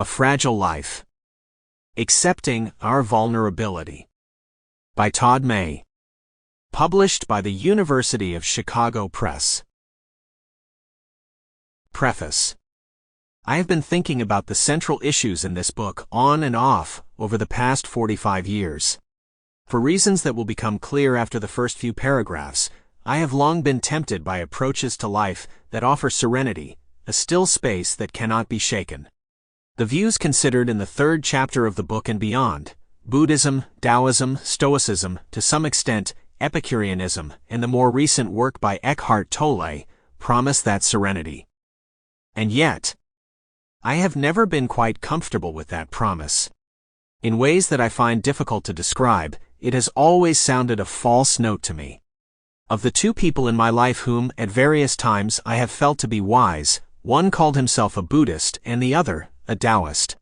A Fragile Life. Accepting Our Vulnerability. By Todd May. Published by the University of Chicago Press. Preface. I have been thinking about the central issues in this book on and off over the past 45 years. For reasons that will become clear after the first few paragraphs, I have long been tempted by approaches to life that offer serenity, a still space that cannot be shaken. The views considered in the third chapter of the book and beyond, Buddhism, Taoism, Stoicism, to some extent, Epicureanism, and the more recent work by Eckhart Tolle, promise that serenity. And yet, I have never been quite comfortable with that promise. In ways that I find difficult to describe, it has always sounded a false note to me. Of the two people in my life whom, at various times, I have felt to be wise, one called himself a Buddhist and the other, a Taoist.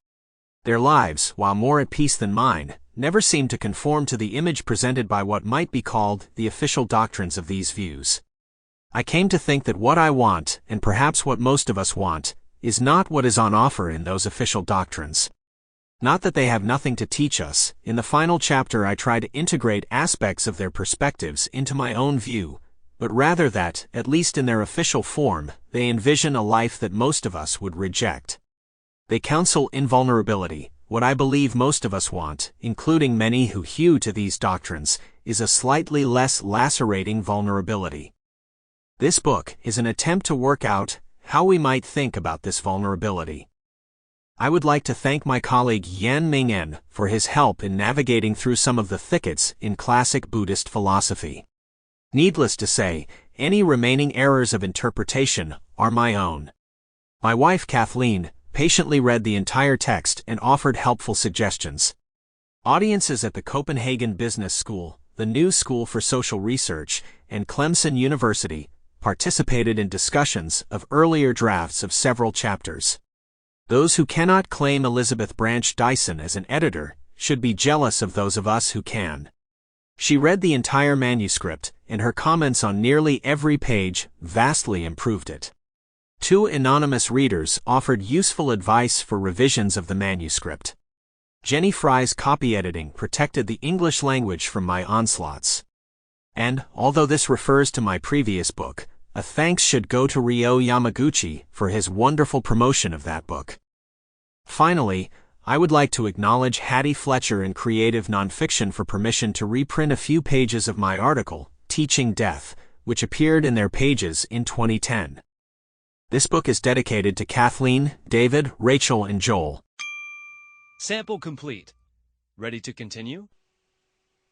Their lives, while more at peace than mine, never seemed to conform to the image presented by what might be called the official doctrines of these views. I came to think that what I want, and perhaps what most of us want, is not what is on offer in those official doctrines. Not that they have nothing to teach us. In the final chapter I try to integrate aspects of their perspectives into my own view, but rather that, at least in their official form, they envision a life that most of us would reject. They counsel invulnerability. What I believe most of us want, including many who hew to these doctrines, is a slightly less lacerating vulnerability. This book is an attempt to work out how we might think about this vulnerability. I would like to thank my colleague Yan Ming for his help in navigating through some of the thickets in classic Buddhist philosophy. Needless to say, any remaining errors of interpretation are my own. My wife Kathleen patiently read the entire text and offered helpful suggestions. Audiences at the Copenhagen Business School, the New School for Social Research, and Clemson University participated in discussions of earlier drafts of several chapters. Those who cannot claim Elizabeth Branch Dyson as an editor should be jealous of those of us who can. She read the entire manuscript, and her comments on nearly every page vastly improved it. Two anonymous readers offered useful advice for revisions of the manuscript. Jenny Fry's copy editing protected the English language from my onslaughts. And, although this refers to my previous book, a thanks should go to Ryo Yamaguchi for his wonderful promotion of that book. Finally, I would like to acknowledge Hattie Fletcher and Creative Nonfiction for permission to reprint a few pages of my article, Teaching Death, which appeared in their pages in 2010. This book is dedicated to Kathleen, David, Rachel, and Joel. Sample complete. Ready to continue?